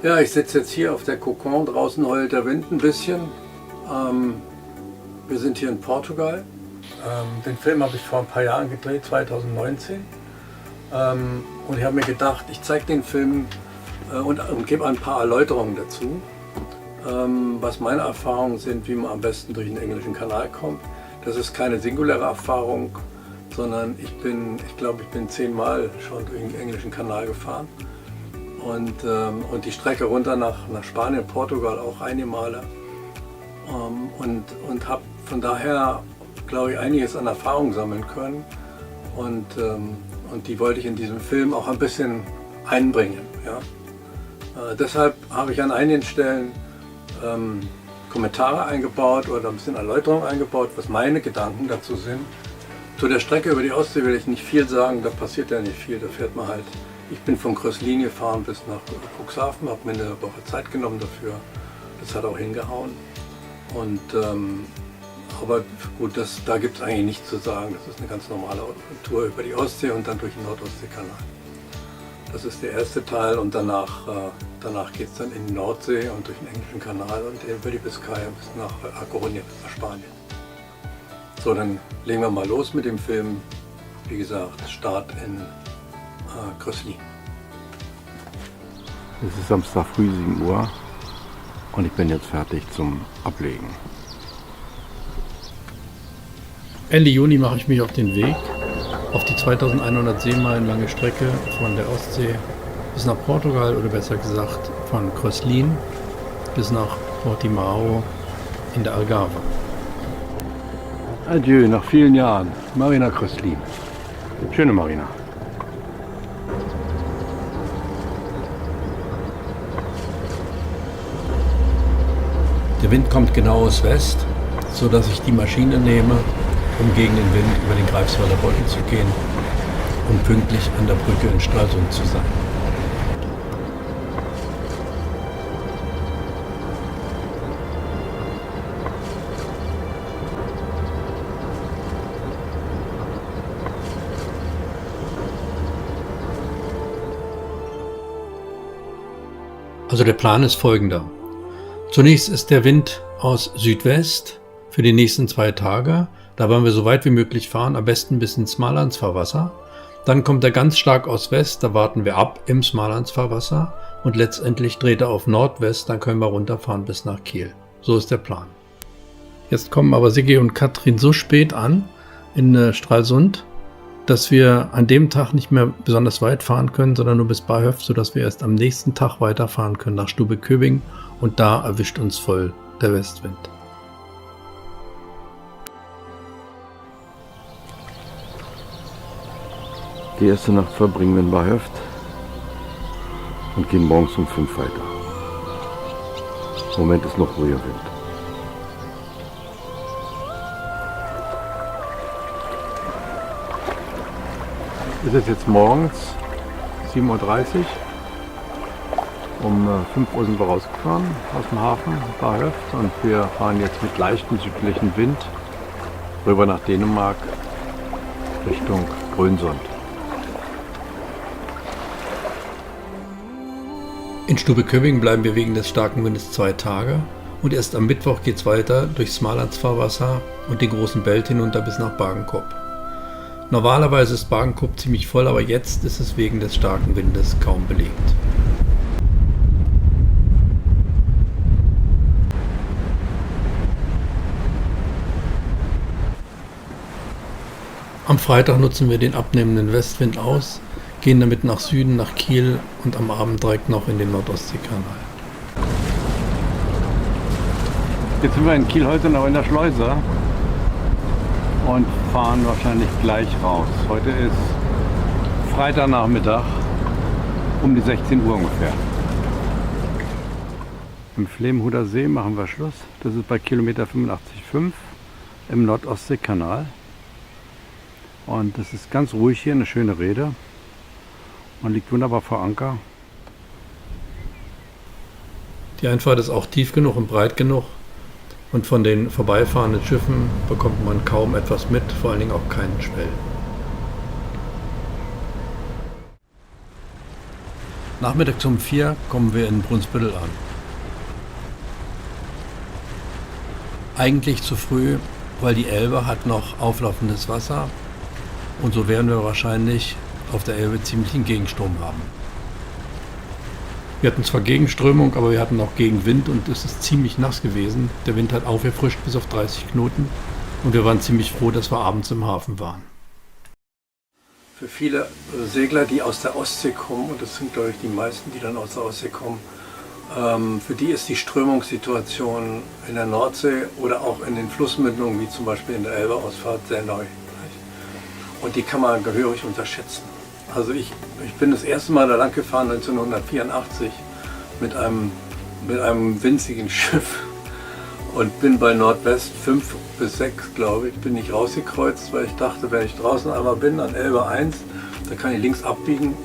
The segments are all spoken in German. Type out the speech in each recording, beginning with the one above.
Ja, ich sitze jetzt hier auf der Kokon, draußen heult der Wind ein bisschen. Wir sind hier in Portugal. Den Film habe ich vor ein paar Jahren gedreht, 2019. Und ich habe mir gedacht, ich zeige den Film und gebe ein paar Erläuterungen dazu, was meine Erfahrungen sind, wie man am besten durch den englischen Kanal kommt. Das ist keine singuläre Erfahrung, sondern ich glaube, ich bin 10-mal schon durch den englischen Kanal gefahren. Und die Strecke runter nach Spanien, Portugal auch einige Male. Und habe von daher, glaube ich, einiges an Erfahrung sammeln können. Und die wollte ich in diesem Film auch ein bisschen einbringen. Ja? Deshalb habe ich an einigen Stellen Kommentare eingebaut oder ein bisschen Erläuterung eingebaut, was meine Gedanken dazu sind. Zu der Strecke über die Ostsee will ich nicht viel sagen, da passiert ja nicht viel, da fährt man halt. Ich bin von Kröslin gefahren bis nach Cuxhaven, habe mir eine Woche Zeit genommen dafür. Das hat auch hingehauen. Aber gut, da gibt es eigentlich nichts zu sagen. Das ist eine ganz normale Tour über die Ostsee und dann durch den Nordostseekanal. Das ist der erste Teil und danach geht es dann in die Nordsee und durch den englischen Kanal und über die Biskaya bis nach A Coruña, bis nach Spanien. So, dann legen wir mal los mit dem Film. Wie gesagt, Start in Kröslin. Es ist Samstag früh 7 Uhr und ich bin jetzt fertig zum Ablegen. Ende Juni mache ich mich auf den Weg auf die 2100 Seemeilen lange Strecke von der Ostsee bis nach Portugal oder besser gesagt von Kröslin bis nach Portimao in der Algarve. Adieu, nach vielen Jahren. Marina Kröslin. Schöne Marina. Der Wind kommt genau aus West, sodass ich die Maschine nehme, um gegen den Wind über den Greifswalder Bodden zu gehen und pünktlich an der Brücke in Stralsund zu sein. Also der Plan ist folgender. Zunächst ist der Wind aus Südwest für die nächsten 2 Tage. Da wollen wir so weit wie möglich fahren, am besten bis ins Smalandsfahrwasser. Dann kommt er ganz stark aus West, da warten wir ab im Smalandsfahrwasser und letztendlich dreht er auf Nordwest, dann können wir runterfahren bis nach Kiel. So ist der Plan. Jetzt kommen aber Siggi und Katrin so spät an in Stralsund, dass wir an dem Tag nicht mehr besonders weit fahren können, sondern nur bis Barhöft, sodass wir erst am nächsten Tag weiterfahren können nach Stube-Köbing und da erwischt uns voll der Westwind. Die erste Nacht verbringen wir in Barhöft und gehen morgens um 5 weiter. Im Moment ist noch ruhiger Wind. Es ist jetzt morgens 7:30 Uhr. Um 5 Uhr sind wir rausgefahren aus dem Hafen Barhöft und wir fahren jetzt mit leichtem südlichen Wind rüber nach Dänemark Richtung Grönsund. In Stube-Köbing bleiben wir wegen des starken Windes 2 Tage und erst am Mittwoch geht es weiter durchs Smalandsfahrwasser und den großen Belt hinunter bis nach Bagenkop. Normalerweise ist Bagenkop ziemlich voll, aber jetzt ist es wegen des starken Windes kaum belegt. Am Freitag nutzen wir den abnehmenden Westwind aus, gehen damit nach Süden, nach Kiel und am Abend direkt noch in den Nordostseekanal. Jetzt sind wir in Kiel-Holtenau in der Schleuse und fahren wahrscheinlich gleich raus. Heute ist Freitagnachmittag um die 16 Uhr ungefähr. Im Flehmhuder See machen wir Schluss. Das ist bei Kilometer 85,5 im Nordostseekanal. Und es ist ganz ruhig hier, eine schöne Reede. Man liegt wunderbar vor Anker. Die Einfahrt ist auch tief genug und breit genug und von den vorbeifahrenden Schiffen bekommt man kaum etwas mit, vor allen Dingen auch keinen Schwell. Nachmittags um 4 kommen wir in Brunsbüttel an. Eigentlich zu früh, weil die Elbe hat noch auflaufendes Wasser und so werden wir wahrscheinlich auf der Elbe ziemlich einen Gegenstrom haben. Wir hatten zwar Gegenströmung, aber wir hatten auch Gegenwind und es ist ziemlich nass gewesen. Der Wind hat aufgefrischt bis auf 30 Knoten und wir waren ziemlich froh, dass wir abends im Hafen waren. Für viele Segler, die aus der Ostsee kommen, und das sind glaube ich die meisten, die dann aus der Ostsee kommen, für die ist die Strömungssituation in der Nordsee oder auch in den Flussmündungen, wie zum Beispiel in der Elbe-Ausfahrt, sehr neu. Und die kann man gehörig unterschätzen. Also ich bin das erste Mal da lang gefahren 1984 mit einem winzigen Schiff und bin bei Nordwest 5 bis 6, glaube ich, bin ich rausgekreuzt, weil ich dachte, wenn ich draußen einmal bin an Elbe 1, da kann ich links abbiegen.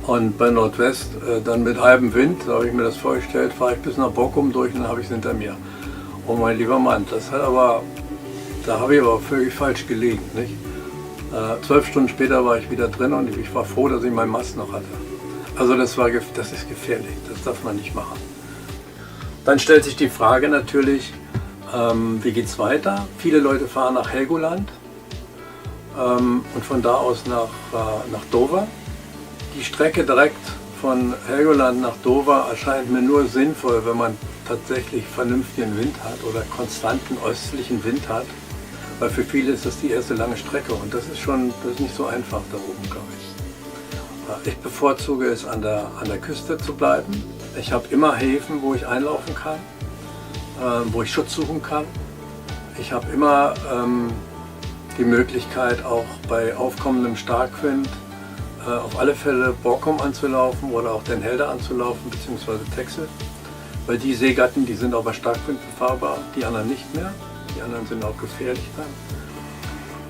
Und bei Nordwest dann mit halbem Wind, da habe ich mir das vorgestellt, fahre ich bis nach Borkum durch und dann habe ich es hinter mir. Oh mein lieber Mann, da habe ich aber völlig falsch gelegen. Nicht? 12 Stunden später war ich wieder drin und ich war froh, dass ich meinen Mast noch hatte. Also das ist gefährlich, das darf man nicht machen. Dann stellt sich die Frage natürlich, wie geht es weiter? Viele Leute fahren nach Helgoland und von da aus nach Dover. Die Strecke direkt von Helgoland nach Dover erscheint mir nur sinnvoll, wenn man tatsächlich vernünftigen Wind hat oder konstanten östlichen Wind hat. Weil für viele ist das die erste lange Strecke und das ist nicht so einfach da oben, glaube ich. Ich bevorzuge es, an der Küste zu bleiben. Ich habe immer Häfen, wo ich einlaufen kann, wo ich Schutz suchen kann. Ich habe immer die Möglichkeit, auch bei aufkommendem Starkwind auf alle Fälle Borkum anzulaufen oder auch Den Helder anzulaufen, beziehungsweise Texel. Weil die Seegatten, die sind auch bei Starkwind befahrbar, die anderen nicht mehr. Die anderen sind auch gefährlich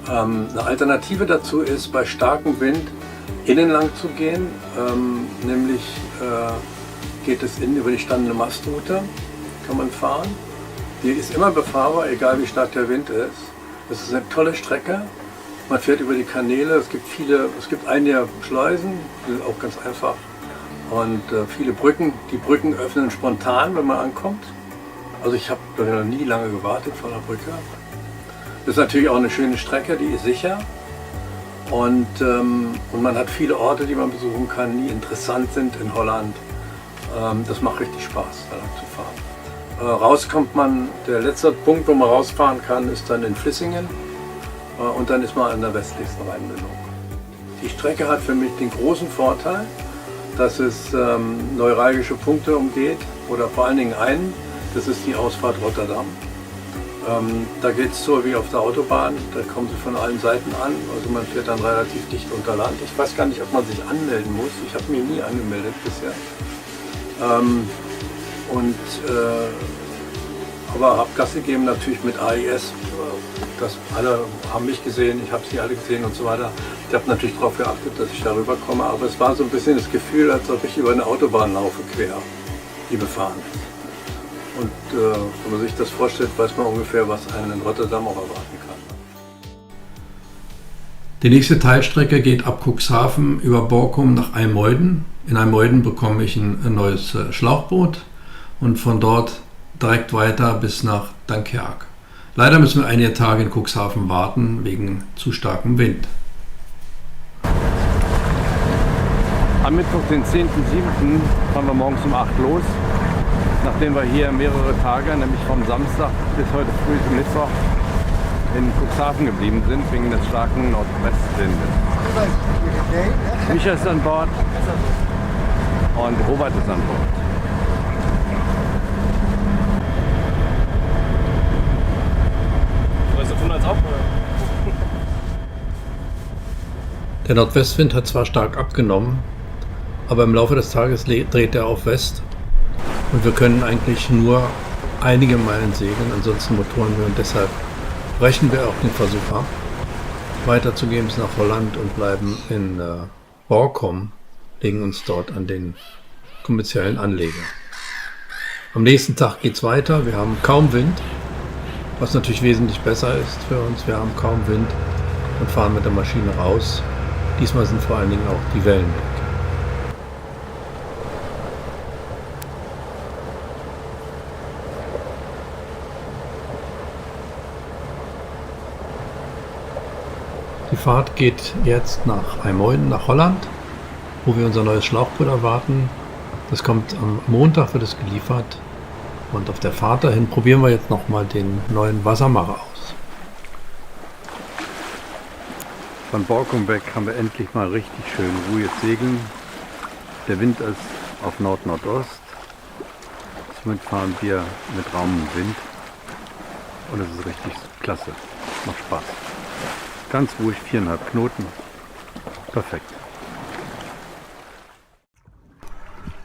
dann. Eine Alternative dazu ist, bei starkem Wind innen lang zu gehen. Nämlich geht es über die standende Mastroute, kann man fahren. Die ist immer befahrbar, egal wie stark der Wind ist. Es ist eine tolle Strecke. Man fährt über die Kanäle, es gibt einige Schleusen, die sind auch ganz einfach. Und viele Brücken. Die Brücken öffnen spontan, wenn man ankommt. Also ich habe noch nie lange gewartet vor der Brücke. Das ist natürlich auch eine schöne Strecke, die ist sicher. Und man hat viele Orte, die man besuchen kann, die interessant sind in Holland. Das macht richtig Spaß, da lang zu fahren. Rauskommt man, der letzte Punkt, wo man rausfahren kann, ist dann in Vlissingen. Und dann ist man an der westlichsten Rheinmündung. Die Strecke hat für mich den großen Vorteil, dass es neuralgische Punkte umgeht oder vor allen Dingen einen, das ist die Ausfahrt Rotterdam. Da geht es so wie auf der Autobahn, da kommen sie von allen Seiten an, also man fährt dann relativ dicht unter Land. Ich weiß gar nicht, ob man sich anmelden muss, ich habe mich nie angemeldet bisher. Aber habe Gas gegeben natürlich mit AIS, alle haben mich gesehen, ich habe sie alle gesehen und so weiter. Ich habe natürlich darauf geachtet, dass ich darüber komme, aber es war so ein bisschen das Gefühl, als ob ich über eine Autobahn laufe quer, die befahren ist. Und wenn man sich das vorstellt, weiß man ungefähr, was einen in Rotterdam auch erwarten kann. Die nächste Teilstrecke geht ab Cuxhaven über Borkum nach Almoyden. In Almoyden bekomme ich ein neues Schlauchboot und von dort direkt weiter bis nach Dunkerque. Leider müssen wir einige Tage in Cuxhaven warten, wegen zu starkem Wind. Am Mittwoch, den 10.07. fahren wir morgens um 8 los. Nachdem wir hier mehrere Tage, nämlich vom Samstag bis heute früh zum Mittwoch, in Cuxhaven geblieben sind, wegen des starken Nordwestwindes. Micha ist an Bord und Robert ist an Bord. Der Nordwestwind hat zwar stark abgenommen, aber im Laufe des Tages dreht er auf West und wir können eigentlich nur einige Meilen segeln, ansonsten motoren wir und deshalb brechen wir auch den Versuch ab, weiterzugehen bis nach Holland und bleiben in Borkum, legen uns dort an den kommerziellen Anleger. Am nächsten Tag geht es weiter, wir haben kaum Wind, was natürlich wesentlich besser ist für uns, wir haben kaum Wind und fahren mit der Maschine raus. Diesmal sind vor allen Dingen auch die Wellen weg. Die Fahrt geht jetzt nach IJmuiden, nach Holland, wo wir unser neues Schlauchboot erwarten. Das kommt am Montag, wird es geliefert. Und auf der Fahrt dahin probieren wir jetzt nochmal den neuen Wassermacher aus. Von Borkum weg haben wir endlich mal richtig schön ruhiges Segeln. Der Wind ist auf Nord-Nordost. Somit fahren wir mit raumem Wind. Und es ist richtig klasse. Macht Spaß. Ganz ruhig, 4,5 Knoten. Perfekt.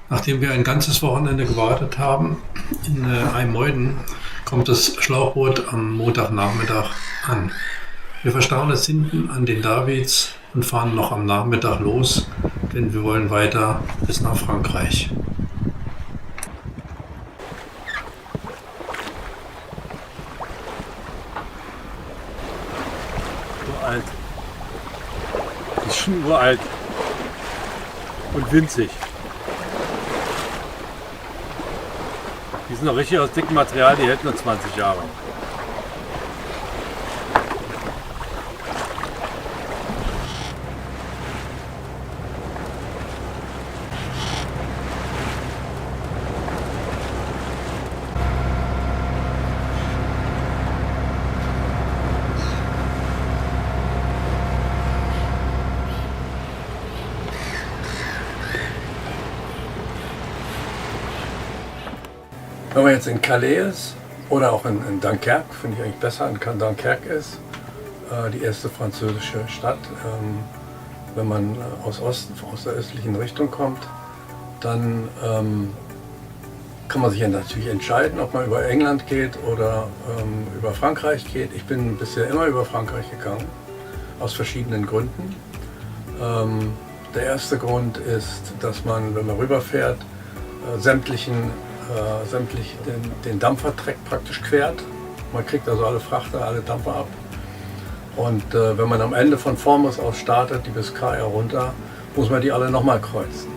Nachdem wir ein ganzes Wochenende gewartet haben in IJmuiden, kommt das Schlauchboot am Montagnachmittag an. Wir verstauen es hinten an den Davids und fahren noch am Nachmittag los, denn wir wollen weiter bis nach Frankreich. Uralt. Die ist schon uralt. Und winzig. Die sind noch richtig aus dickem Material, die hält nur 20 Jahre. Wenn man jetzt in Calais ist oder auch in Dunkerque, finde ich eigentlich besser, in Dunkerque ist, die erste französische Stadt, wenn man aus der östlichen Richtung kommt, dann kann man sich ja natürlich entscheiden, ob man über England geht oder über Frankreich geht. Ich bin bisher immer über Frankreich gegangen, aus verschiedenen Gründen. Der erste Grund ist, dass man, wenn man rüberfährt, sämtlich den Dampfertreck praktisch quert. Man kriegt also alle Frachter, alle Dampfer ab. Und wenn man am Ende von Fourmouth aus startet, die Biskaya runter, muss man die alle nochmal kreuzen.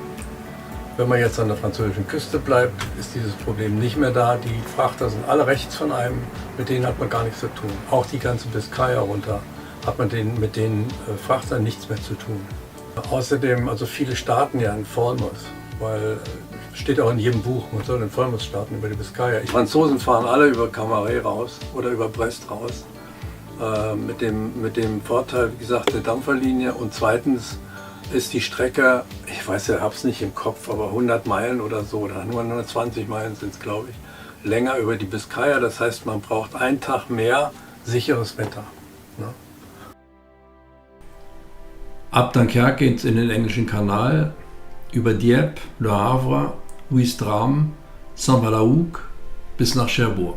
Wenn man jetzt an der französischen Küste bleibt, ist dieses Problem nicht mehr da. Die Frachter sind alle rechts von einem, mit denen hat man gar nichts zu tun. Auch die ganze Biskaya runter hat man mit den Frachtern nichts mehr zu tun. Außerdem, also viele starten ja in Fourmouth, weil steht auch in jedem Buch, man soll in Fourmouth starten über die Biskaya. Die Franzosen fahren alle über Camaret raus oder über Brest raus. Mit dem Vorteil, wie gesagt, der Dampferlinie. Und zweitens ist die Strecke, ich weiß ja, hab's nicht im Kopf, aber 100 Meilen oder so, oder nur 120 Meilen sind es, glaube ich, länger über die Biskaya. Das heißt, man braucht einen Tag mehr sicheres Wetter. Ne? Ab Dunkerque geht es in den englischen Kanal, über Dieppe, Le Havre, Ouistreham, Saint-Valahougue bis nach Cherbourg.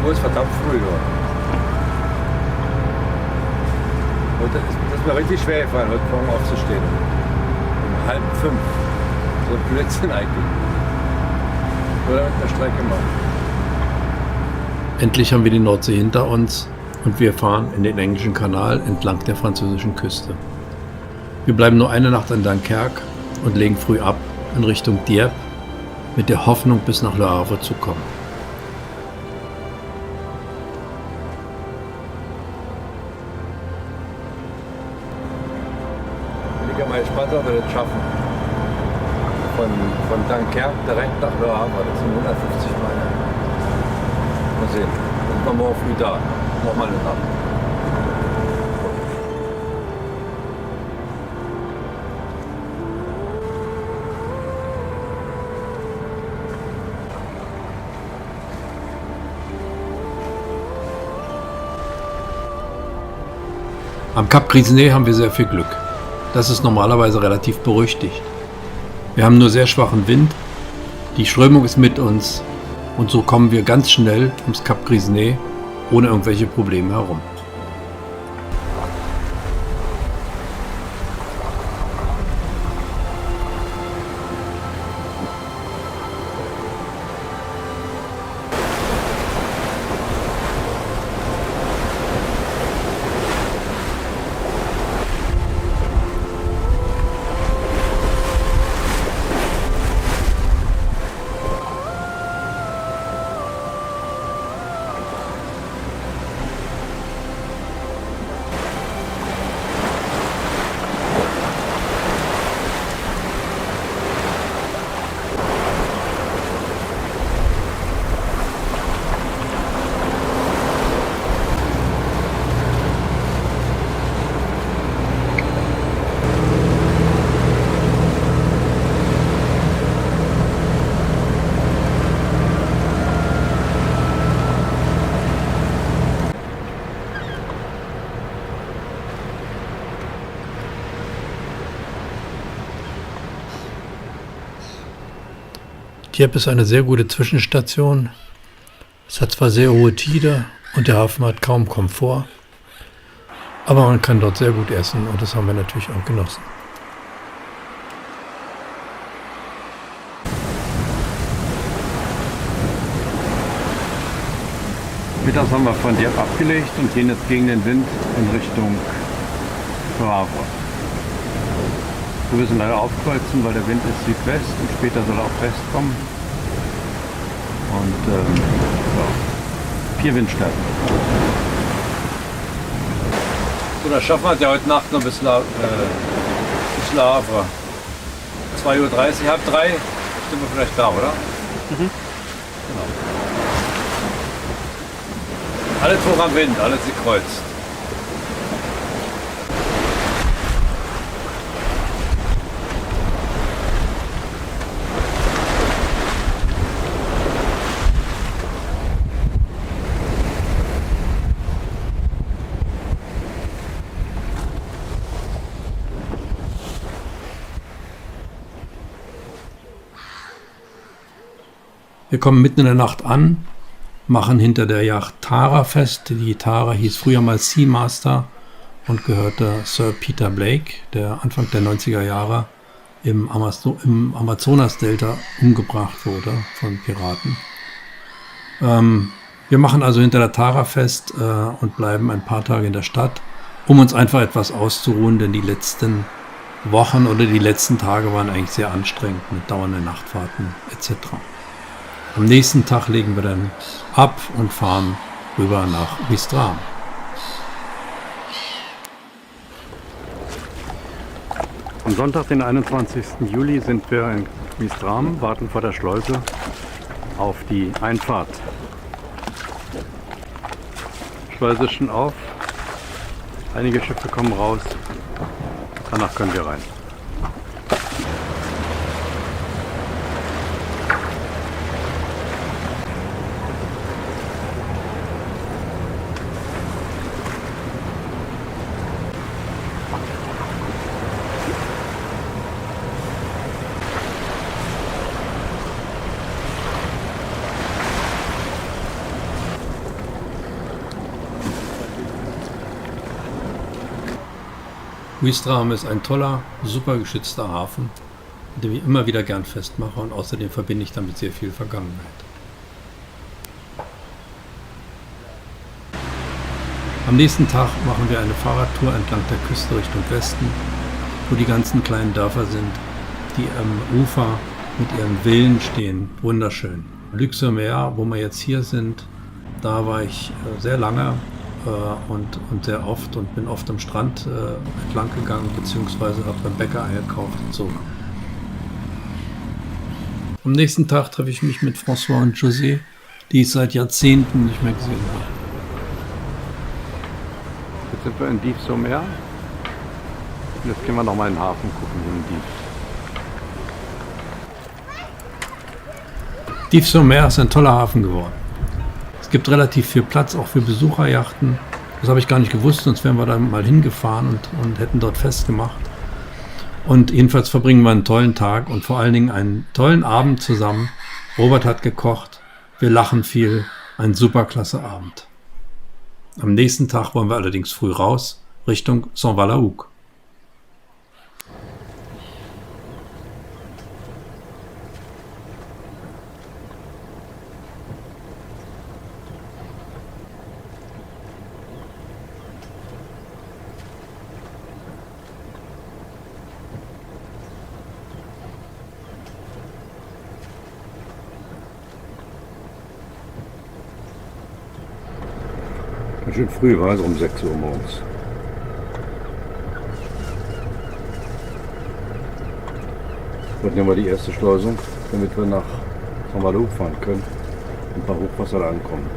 Uhr ist verdammt früh. Ja. Und das ist mir richtig schwer gefallen, heute Morgen aufzustehen. Um 4:30. So ein Blödsinn eigentlich. Oder mit einer Strecke machen. Endlich haben wir die Nordsee hinter uns und wir fahren in den englischen Kanal entlang der französischen Küste. Wir bleiben nur eine Nacht in Dunkerque und legen früh ab in Richtung Dieppe mit der Hoffnung, bis nach Le Havre zu kommen. Ich bin mal gespannt, ob wir das schaffen. Von Dunkerque direkt nach Le Havre, das sind 150 Meilen. Mal sehen. Dann sind wir morgen früh da. Nochmal eine Nacht. Am Kap Grisnez haben wir sehr viel Glück. Das ist normalerweise relativ berüchtigt. Wir haben nur sehr schwachen Wind, die Strömung ist mit uns und so kommen wir ganz schnell ums Kap Grisnez ohne irgendwelche Probleme herum. Dieppe ist eine sehr gute Zwischenstation. Es hat zwar sehr hohe Tide und der Hafen hat kaum Komfort, aber man kann dort sehr gut essen und das haben wir natürlich auch genossen. Mittags haben wir von Dieppe abgelegt und gehen jetzt gegen den Wind in Richtung Havre. Wir müssen leider aufkreuzen, weil der Wind ist Südwest und später soll er auch West kommen. Und ja, 4 Windstärken. So, das schaffen wir es ja heute Nacht noch bis Havre. 2:30 Uhr, halb 3 sind wir vielleicht da, oder? Genau. Alles hoch am Wind, alles gekreuzt. Wir kommen mitten in der Nacht an, machen hinter der Yacht Tara fest. Die Tara hieß früher mal Seamaster und gehörte Sir Peter Blake, der Anfang der 90er Jahre im Amazonas-Delta umgebracht wurde von Piraten. Wir machen also hinter der Tara fest und bleiben ein paar Tage in der Stadt, um uns einfach etwas auszuruhen, denn die letzten Wochen oder die letzten Tage waren eigentlich sehr anstrengend mit dauernden Nachtfahrten etc. Am nächsten Tag legen wir dann ab und fahren rüber nach Ouistreham. Am Sonntag, den 21. Juli, sind wir in Ouistreham, warten vor der Schleuse auf die Einfahrt. Schleuse ist schon auf, einige Schiffe kommen raus, danach können wir rein. Ouistreham ist ein toller, super geschützter Hafen, den ich immer wieder gern festmache und außerdem verbinde ich damit sehr viel Vergangenheit. Am nächsten Tag machen wir eine Fahrradtour entlang der Küste Richtung Westen, wo die ganzen kleinen Dörfer sind, die am Ufer mit ihren Villen stehen. Wunderschön. Luxembourg, wo wir jetzt hier sind, da war ich sehr lange und sehr oft und bin oft am Strand entlang gegangen, beziehungsweise habe beim Bäcker eingekauft und so. Am nächsten Tag treffe ich mich mit François und José, die ich seit Jahrzehnten nicht mehr gesehen habe. Jetzt sind wir in Dives-sur-Mer. Jetzt gehen wir nochmal in den Hafen gucken, in Dives. Dives-sur-Mer ist ein toller Hafen geworden. Es gibt relativ viel Platz, auch für Besucherjachten. Das habe ich gar nicht gewusst, sonst wären wir da mal hingefahren und hätten dort festgemacht. Und jedenfalls verbringen wir einen tollen Tag und vor allen Dingen einen tollen Abend zusammen. Robert hat gekocht, wir lachen viel, ein superklasse Abend. Am nächsten Tag wollen wir allerdings früh raus, Richtung Saint-Valahouc. Schön früh war es, um 6 Uhr morgens. Heute nehmen wir die erste Schleusung, damit wir nach Saint-Valahouc fahren können und bei Hochwasser da ankommen.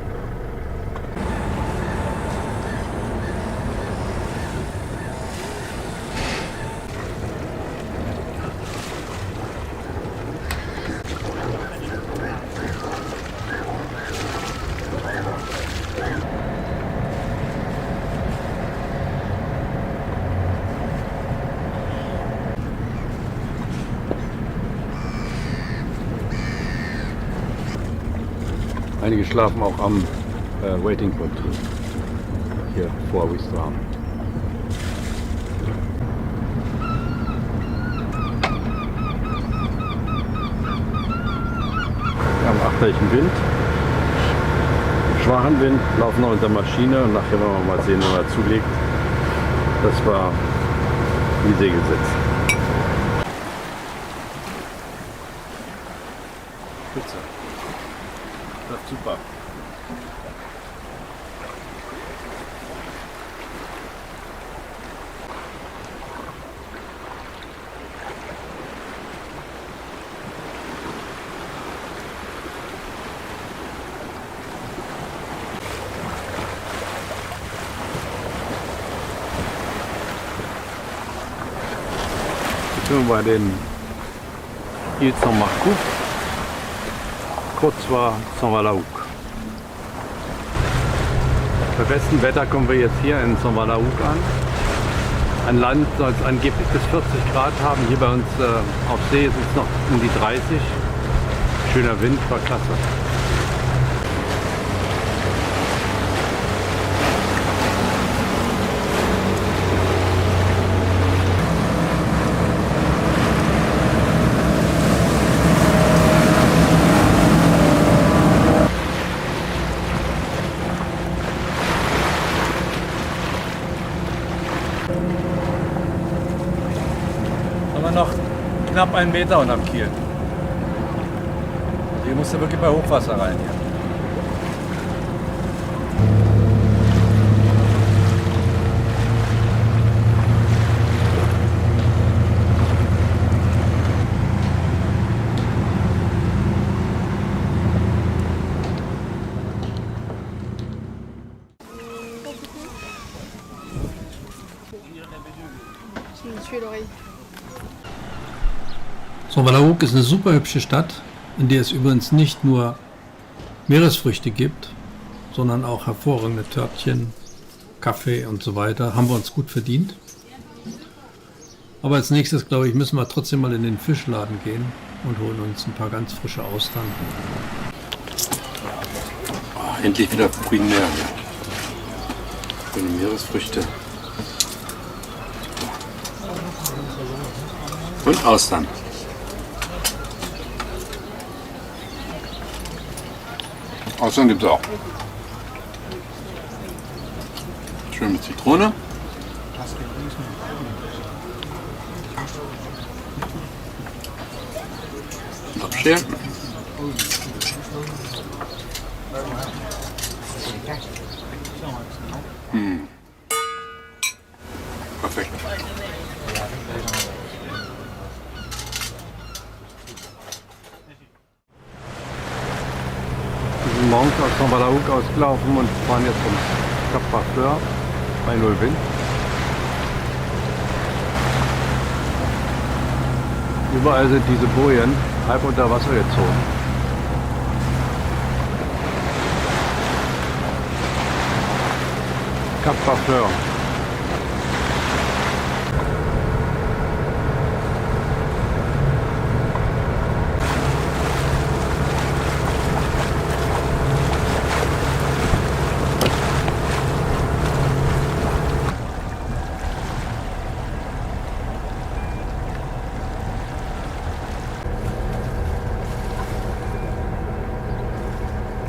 Einige schlafen auch am Waiting Point hier vor Ouistreham. Wir haben achterlichen Wind, schwachen Wind, laufen noch unter Maschine und nachher werden wir mal sehen, wenn er zulegt. Das war wie Segel setzen. Spitze. Läuft super. Jetzt sind wir bei den Îles Saint-Marcouf, kurz vor Saint-Valahouc. Bei bestem Wetter kommen wir jetzt hier in Saint-Valahouc an. Ein Land soll es angeblich bis 40 Grad haben. Hier bei uns auf See ist es noch um die 30. Schöner Wind, war klasse. Noch knapp 1 Meter unterm Kiel. Hier musst du wirklich bei Hochwasser rein hier. Saint-Valahouc ist eine super hübsche Stadt, in der es übrigens nicht nur Meeresfrüchte gibt, sondern auch hervorragende Törtchen, Kaffee und so weiter. Haben wir uns gut verdient. Aber als nächstes, glaube ich, müssen wir trotzdem mal in den Fischladen gehen und holen uns ein paar ganz frische Austern. Oh, endlich wieder primär. Schöne Meeresfrüchte. Und Austern. Austern gibt es auch. Schön mit Zitrone. Und abschälen. Perfekt. Wir sind morgens aus Saint-Valahouc ausgelaufen und fahren jetzt ums Cap Barfleur bei 0 Wind. Überall sind diese Bojen halb unter Wasser gezogen. Cap Barfleur.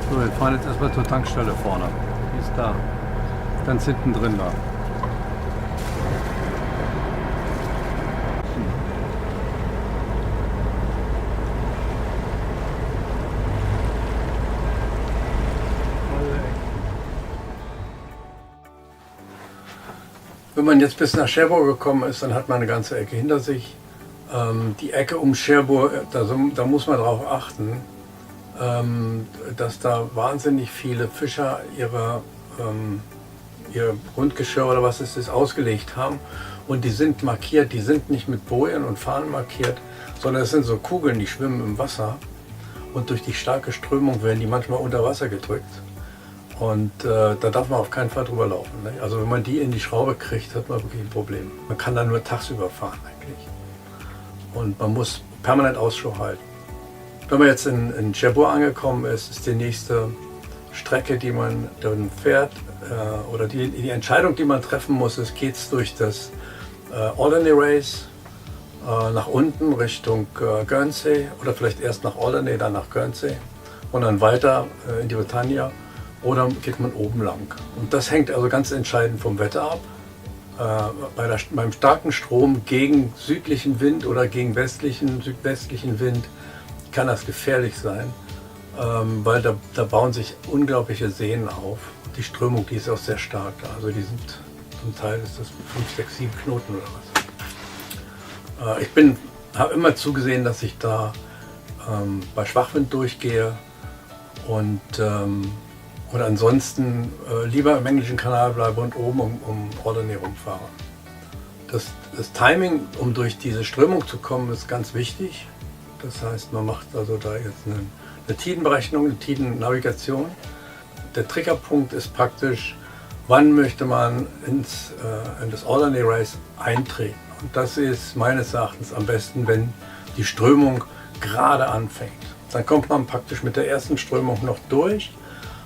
So, wir fahren jetzt erstmal zur Tankstelle vorne. Die ist da. Ganz hinten drin da. Wenn man jetzt bis nach Cherbourg gekommen ist, dann hat man eine ganze Ecke hinter sich. Die Ecke um Cherbourg, da muss man darauf achten, dass da wahnsinnig viele Fischer ihr Rundgeschirr oder was es ist ausgelegt haben. Und die sind markiert, die sind nicht mit Bojen und Fahnen markiert, sondern es sind so Kugeln, die schwimmen im Wasser. Und durch die starke Strömung werden die manchmal unter Wasser gedrückt. Und da darf man auf keinen Fall drüber laufen. Ne? Also wenn man die in die Schraube kriegt, hat man wirklich ein Problem. Man kann dann nur tagsüber fahren eigentlich. Und man muss permanent Ausschau halten. Wenn man jetzt in Cherbourg angekommen ist, ist die nächste Strecke, die man dann fährt, oder die Entscheidung, die man treffen muss, ist, geht es durch das Alderney Race nach unten Richtung Guernsey oder vielleicht erst nach Alderney, dann nach Guernsey und dann weiter in die Bretagne, oder geht man oben lang. Und das hängt also ganz entscheidend vom Wetter ab. Beim starken Strom gegen südlichen Wind oder gegen südwestlichen Wind kann das gefährlich sein, weil da bauen sich unglaubliche Seen auf. Die Strömung, die ist auch sehr stark. Also die sind, zum Teil ist das 5, 6, 7 Knoten oder was. Ich habe immer zugesehen, dass ich da bei Schwachwind durchgehe und ansonsten lieber im englischen Kanal bleibe und oben um Alderney rumfahre. Das Timing, um durch diese Strömung zu kommen, ist ganz wichtig. Das heißt, man macht also da jetzt eine Tidenberechnung, eine Tidennavigation. Der Triggerpunkt ist praktisch, wann möchte man in das Alderney Race eintreten. Und das ist meines Erachtens am besten, wenn die Strömung gerade anfängt. Dann kommt man praktisch mit der ersten Strömung noch durch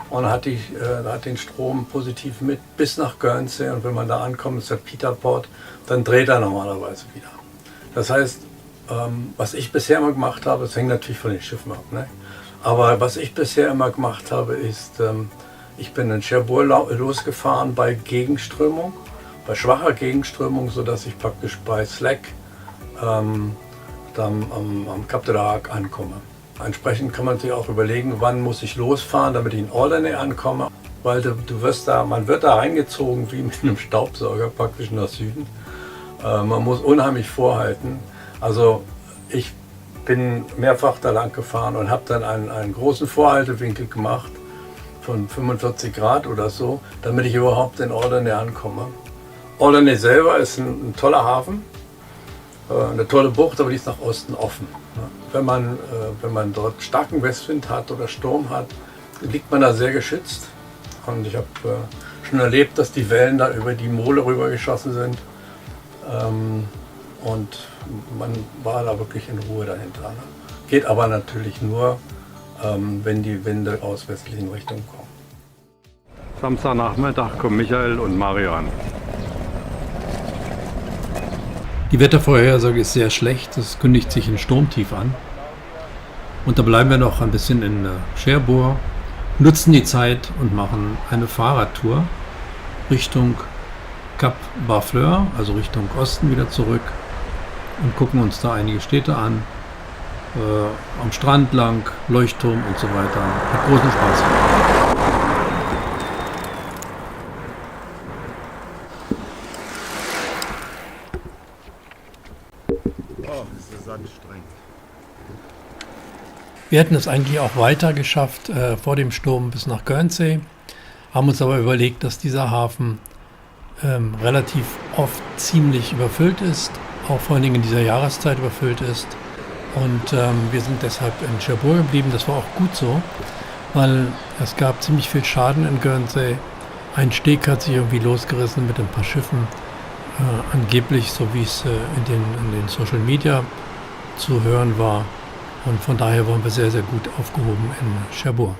und hat den Strom positiv mit bis nach Guernsey, und wenn man da ankommt, ist der Peterport, dann dreht er normalerweise wieder. Das heißt, was ich bisher immer gemacht habe, das hängt natürlich von den Schiffen ab, ne? Aber was ich bisher immer gemacht habe, ist, ich bin in Cherbourg losgefahren bei Gegenströmung, bei schwacher Gegenströmung, sodass ich praktisch bei Slack dann am Cap de la Hague ankomme. Entsprechend kann man sich auch überlegen, wann muss ich losfahren, damit ich in Alderney ankomme, weil man wird da reingezogen wie mit einem Staubsauger praktisch nach Süden. Man muss unheimlich vorhalten. Also ich bin mehrfach da lang gefahren und habe dann einen großen Vorhaltewinkel gemacht von 45 Grad oder so, damit ich überhaupt in Alderney ankomme. Alderney selber ist ein toller Hafen, eine tolle Bucht, aber die ist nach Osten offen. Wenn man dort starken Westwind hat oder Sturm hat, liegt man da sehr geschützt. Und ich habe schon erlebt, dass die Wellen da über die Mole rübergeschossen sind. Und man war da wirklich in Ruhe dahinter. Geht aber natürlich nur, wenn die Winde aus westlichen Richtungen kommen. Samstagnachmittag kommen Michael und Mario an. Die Wettervorhersage ist sehr schlecht, es kündigt sich ein Sturmtief an. Und da bleiben wir noch ein bisschen in Cherbourg, nutzen die Zeit und machen eine Fahrradtour Richtung Cap Barfleur, also Richtung Osten wieder zurück, und gucken uns da einige Städte an, am Strand lang, Leuchtturm und so weiter. Hat großen Spaß gemacht. Oh, das ist anstrengend. Wir hätten es eigentlich auch weiter geschafft vor dem Sturm bis nach Guernsey, haben uns aber überlegt, dass dieser Hafen relativ oft ziemlich überfüllt ist, auch vor allen Dingen in dieser Jahreszeit überfüllt ist. Und wir sind deshalb in Cherbourg geblieben. Das war auch gut so, weil es gab ziemlich viel Schaden in Guernsey. Ein Steg hat sich irgendwie losgerissen mit ein paar Schiffen, angeblich, so wie es in den Social Media zu hören war. Und von daher waren wir sehr, sehr gut aufgehoben in Cherbourg.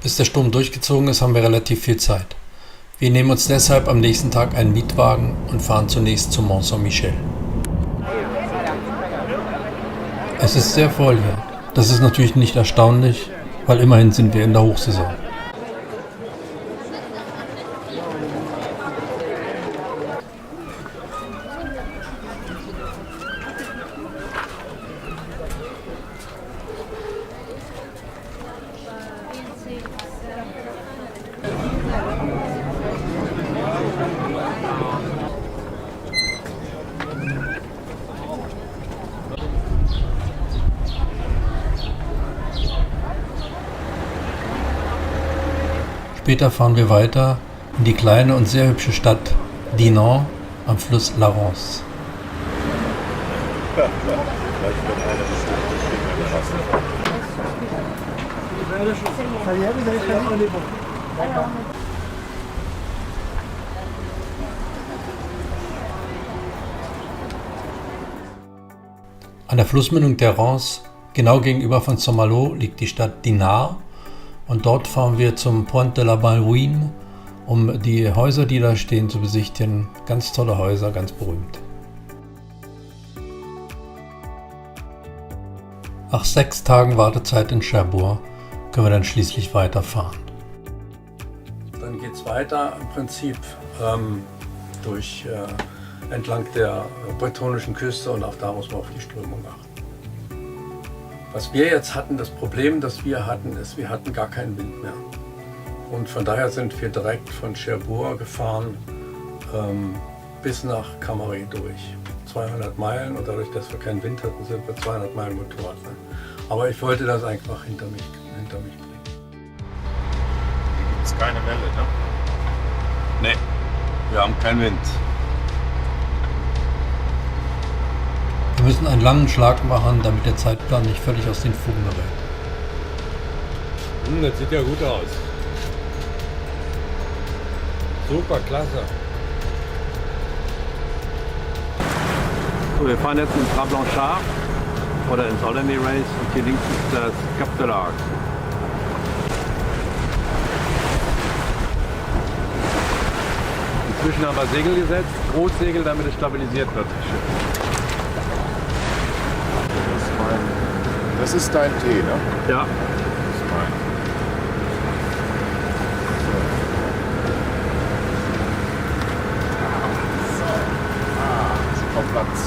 Bis der Sturm durchgezogen ist, haben wir relativ viel Zeit. Wir nehmen uns deshalb am nächsten Tag einen Mietwagen und fahren zunächst zu Mont Saint-Michel. Es ist sehr voll hier. Das ist natürlich nicht erstaunlich, weil immerhin sind wir in der Hochsaison. Später fahren wir weiter in die kleine und sehr hübsche Stadt Dinan am Fluss Larence. An der Flussmündung der Rance, genau gegenüber von Saint-Malo, liegt die Stadt Dinard. Und dort fahren wir zum Pont de la Ballouine, um die Häuser, die da stehen, zu besichtigen. Ganz tolle Häuser, ganz berühmt. Nach 6 Tagen Wartezeit in Cherbourg können wir dann schließlich weiterfahren. Dann geht es weiter im Prinzip entlang der bretonischen Küste und auch da muss man auf die Strömung achten. Was wir jetzt hatten, das Problem, das wir hatten, ist, wir hatten gar keinen Wind mehr. Und von daher sind wir direkt von Cherbourg gefahren bis nach Camaret durch. 200 Meilen und dadurch, dass wir keinen Wind hatten, sind wir 200 Meilen Motorrad. Aber ich wollte das einfach hinter mich bringen. Hier gibt es keine Welle, ne? Nee, wir haben keinen Wind. Wir müssen einen langen Schlag machen, damit der Zeitplan nicht völlig aus den Fugen gerät. Das sieht ja gut aus. Super, klasse. So, wir fahren jetzt in Bras Blanchard oder ins Alderney Race und hier links ist das Cap de l'Arc. Inzwischen haben wir Segel gesetzt, Großsegel, damit es stabilisiert wird. Das ist dein Tee, ne? Ja. Das ist mein. Super Platz.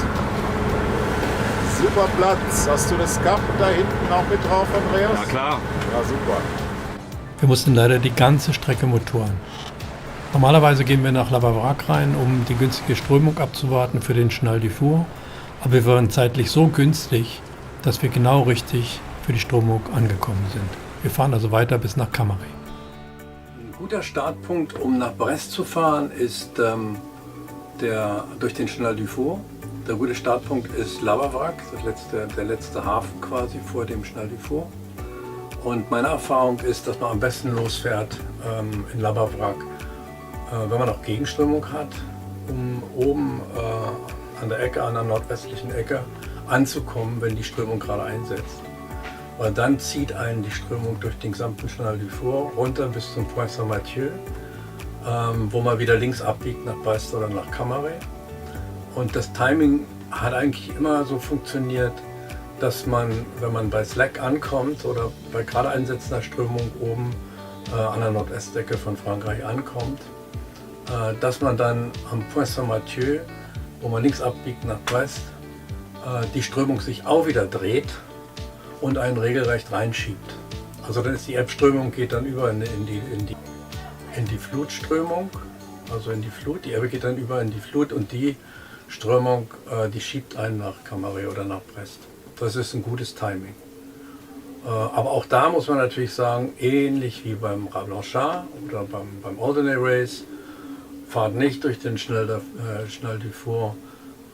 Super Platz. Hast du das Cup da hinten auch mit drauf, Andreas? Ja klar. Ja, super. Wir mussten leider die ganze Strecke motoren. Normalerweise gehen wir nach La Vavrac rein, um die günstige Strömung abzuwarten für den Chenal du Four. Aber wir waren zeitlich so günstig, dass wir genau richtig für die Strömung angekommen sind. Wir fahren also weiter bis nach Camaret. Ein guter Startpunkt, um nach Brest zu fahren, ist durch den Chenal du Four. Der gute Startpunkt ist La Vavrac, der letzte Hafen quasi vor dem Chenal du Four. Und meine Erfahrung ist, dass man am besten losfährt in La Vavrac, wenn man auch Gegenströmung hat, um oben an der nordwestlichen Ecke anzukommen, wenn die Strömung gerade einsetzt. Weil dann zieht einen die Strömung durch den gesamten Chenal du Four runter bis zum Point Saint-Mathieu, wo man wieder links abbiegt nach Brest oder nach Camaret. Und das Timing hat eigentlich immer so funktioniert, dass man, wenn man bei Slack ankommt oder bei gerade einsetzender Strömung oben an der Nordwestecke von Frankreich ankommt, dass man dann am Point Saint-Mathieu, wo man links abbiegt nach Brest, die Strömung sich auch wieder dreht und einen regelrecht reinschiebt. Also dann ist die Ebbströmung geht dann über in die Flutströmung, also in die Flut. Die Ebbe geht dann über in die Flut und die Strömung, die schiebt einen nach Camaret oder nach Brest. Das ist ein gutes Timing. Aber auch da muss man natürlich sagen, ähnlich wie beim Bras Blanchard oder beim Alderney Race, fahrt nicht durch den Chenal du Four,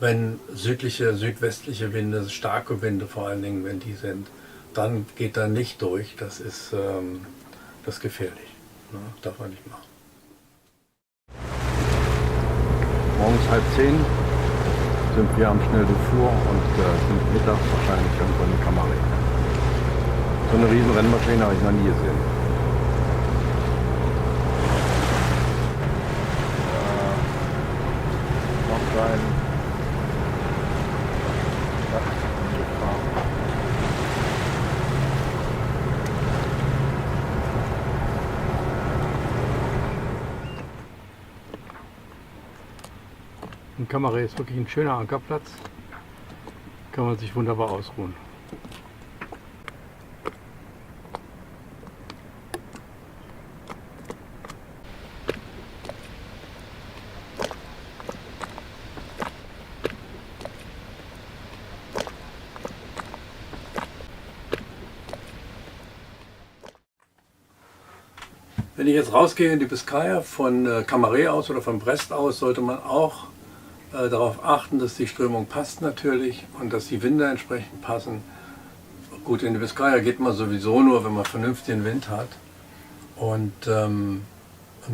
wenn südwestliche Winde, starke Winde vor allen Dingen, wenn die sind, dann geht da nicht durch. Das ist gefährlich. Ne? Darf man nicht machen. Morgens 9:30 sind wir am Chenal du Four und sind mittags wahrscheinlich irgendwann in Camaret. So eine riesen Rennmaschine habe ich noch nie gesehen. Noch rein. Ja, angefahren. In Camaret ist wirklich ein schöner Ankerplatz. Kann man sich wunderbar ausruhen. Wenn ich jetzt rausgehe in die Biskaya von Camaret aus oder von Brest aus, sollte man auch darauf achten, dass die Strömung passt natürlich und dass die Winde entsprechend passen. Gut, in die Biskaya geht man sowieso nur, wenn man vernünftigen Wind hat. Und ein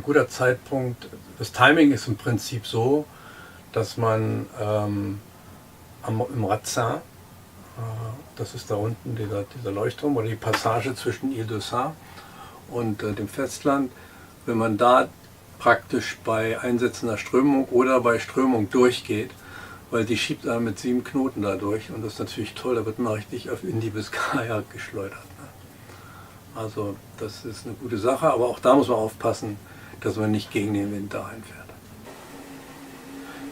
guter Zeitpunkt, das Timing ist im Prinzip so, dass man im Ratzin, das ist da unten dieser Leuchtturm oder die Passage zwischen Ile de Saint und dem Festland, wenn man da praktisch bei einsetzender Strömung oder bei Strömung durchgeht, weil die schiebt einen mit 7 Knoten da durch und das ist natürlich toll, da wird man richtig in die Biskaya geschleudert. Ne? Also das ist eine gute Sache, aber auch da muss man aufpassen, dass man nicht gegen den Wind dahin fährt.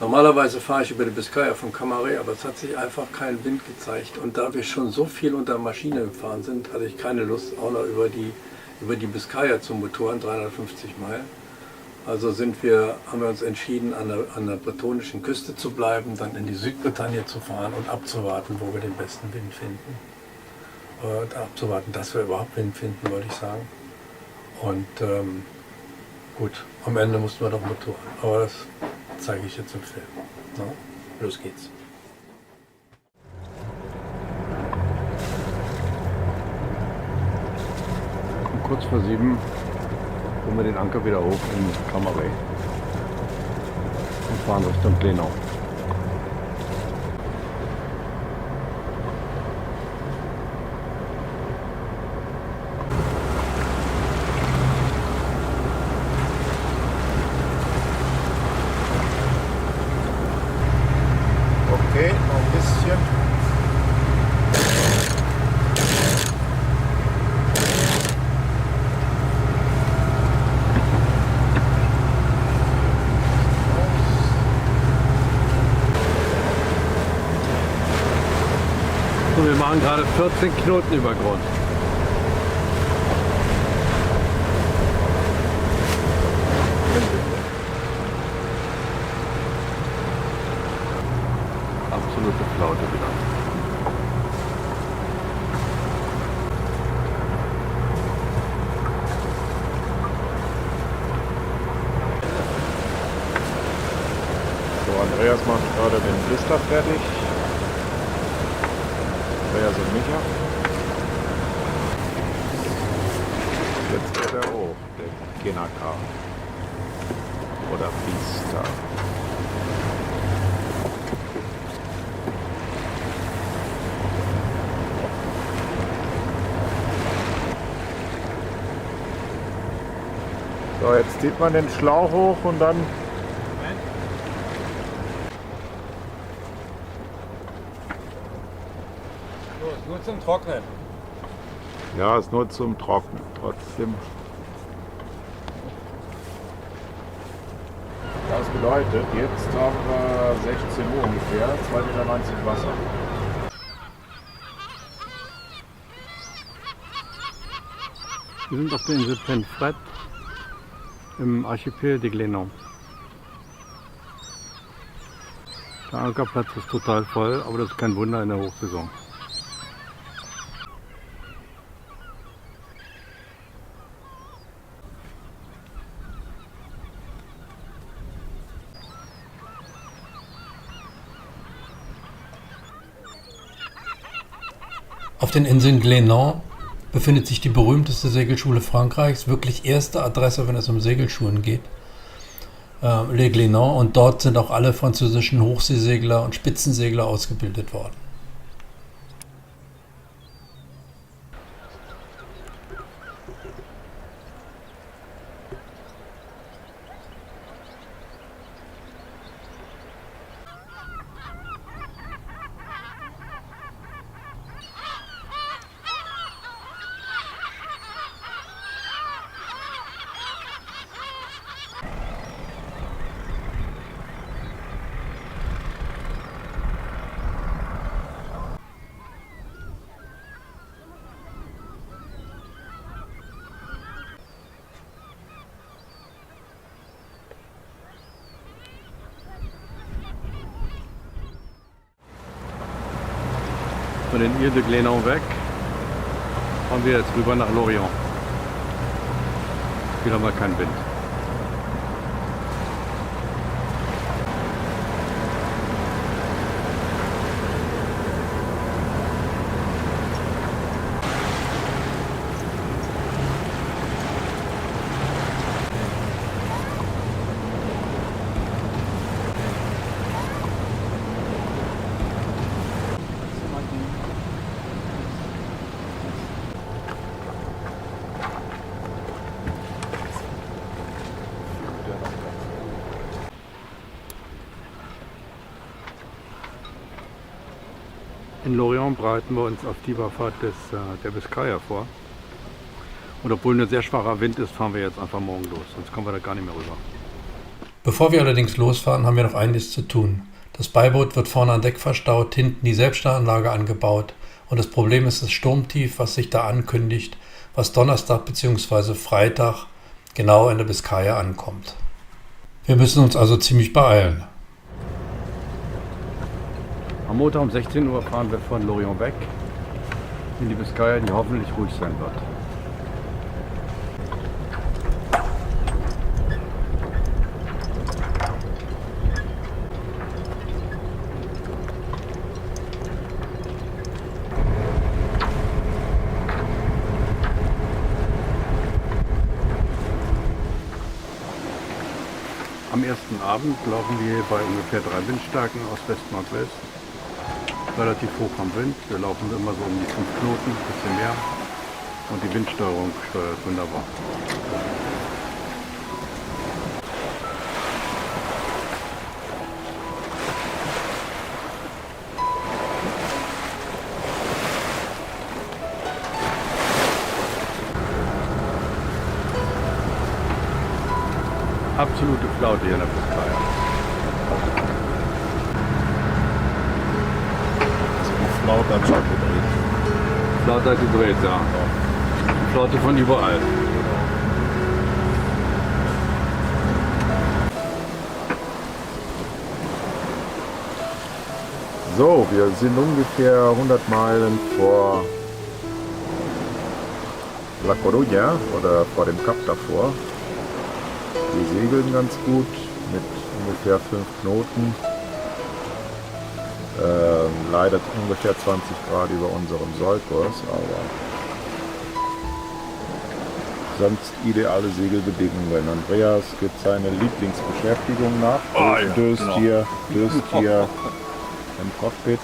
Normalerweise fahre ich über die Biskaya von Camare, aber es hat sich einfach kein Wind gezeigt und da wir schon so viel unter Maschine gefahren sind, hatte ich keine Lust auch noch über die Biskaya zu motoren, 350 Meilen. Also haben wir uns entschieden, an der bretonischen Küste zu bleiben, dann in die Südbretagne zu fahren und abzuwarten, wo wir den besten Wind finden. Und abzuwarten, dass wir überhaupt Wind finden, würde ich sagen. Und gut, am Ende mussten wir doch motoren. Aber das zeige ich jetzt im Film. Na, los geht's. Und kurz vor 7 holen wir den Anker wieder hoch in Camare und fahren Richtung Glenau. Okay, noch ein bisschen. So, wir machen gerade 14 Knoten Übergrund. Absolute Flaute wieder. So, Andreas macht gerade den Blister fertig. Andreas und Micha. Jetzt wird er hoch, der Genaka. Oder Pista. So, jetzt zieht man den Schlauch hoch und dann Nur zum Trocknen. ja, ist nur zum Trocknen. Trotzdem. Das bedeutet, jetzt haben wir 16 Uhr ungefähr, 2,90 Meter Wasser. Wir sind auf der Insel Penfret im Archipel de Glenau. Der Ankerplatz ist total voll, aber das ist kein Wunder in der Hochsaison. Auf den Inseln Glenau befindet sich die berühmteste Segelschule Frankreichs, wirklich erste Adresse, wenn es um Segelschulen geht, Le Glenau, und dort sind auch alle französischen Hochseesegler und Spitzensegler ausgebildet worden. Von den Îles de Glenau weg fahren wir jetzt rüber nach Lorient. Hier haben wir keinen Wind. In Lorient bereiten wir uns auf die Überfahrt der Biskaya vor. Und obwohl nur sehr schwacher Wind ist, fahren wir jetzt einfach morgen los, sonst kommen wir da gar nicht mehr rüber. Bevor wir allerdings losfahren, haben wir noch einiges zu tun. Das Beiboot wird vorne an Deck verstaut, hinten die Selbststeueranlage angebaut und das Problem ist das Sturmtief, was sich da ankündigt, was Donnerstag bzw. Freitag genau in der Biskaya ankommt. Wir müssen uns also ziemlich beeilen. Am Montag um 16 Uhr fahren wir von Lorient weg in die Biskaya, die hoffentlich ruhig sein wird. Am ersten Abend laufen wir bei ungefähr 3 Windstärken aus West-Nordwest. Relativ hoch am Wind. Wir laufen immer so um die 5 Knoten, ein bisschen mehr. Und die Windsteuerung steuert wunderbar. Absolute Flaute hier in der Biskaya. Flaute hat schon gedreht. Flaute hat gedreht, ja. Flaute von überall. So, wir sind ungefähr 100 Meilen vor La Coruña oder vor dem Kap davor. Wir segeln ganz gut mit ungefähr 5 Knoten. Leider ungefähr 20 Grad über unserem Sollkurs, aber sonst ideale Segelbedingungen. Andreas gibt seine Lieblingsbeschäftigung nach. Döst hier im Cockpit.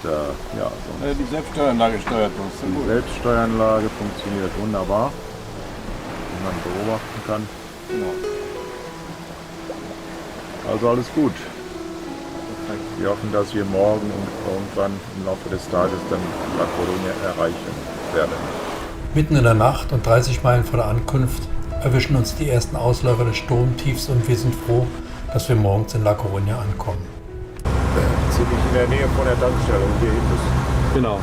Und ja, sonst Die Selbststeueranlage steuert uns. die Selbststeueranlage funktioniert wunderbar, wie man beobachten kann. Also alles gut. Wir hoffen, dass wir morgen und irgendwann im Laufe des Tages dann La Coruña erreichen werden. Mitten in der Nacht und 30 Meilen vor der Ankunft erwischen uns die ersten Ausläufer des Sturmtiefs und wir sind froh, dass wir morgens in La Coruña ankommen. Ziemlich in der Nähe von der Tankstelle, wo wir hin müssen. Genau.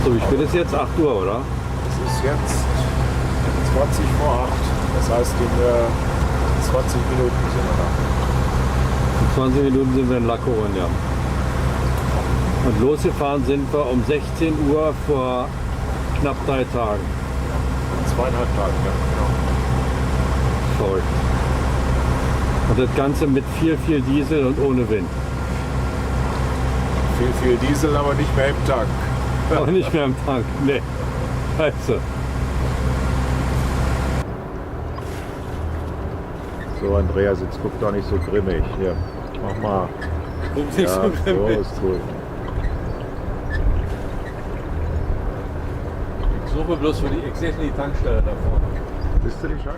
So, wie spät ist jetzt? 8 Uhr, oder? Es ist jetzt 20 vor 8. Das heißt, in 20 Minuten sind wir da. In 20 Minuten sind wir in La Coruña. Und losgefahren sind wir um 16 Uhr vor knapp 3 Tagen. In 2,5 Tagen, ja, genau. Verrückt. Und das Ganze mit viel Diesel und ohne Wind. Viel Diesel, aber nicht mehr im Tank. Auch nicht mehr im Tank. Nee. Scheiße. So, Andreas, jetzt guck doch nicht so grimmig. Hier, mach mal. Ja, so ist gut. Ich suche bloß für die, ich sehe die Tankstelle da vorne. Bist du nicht schon?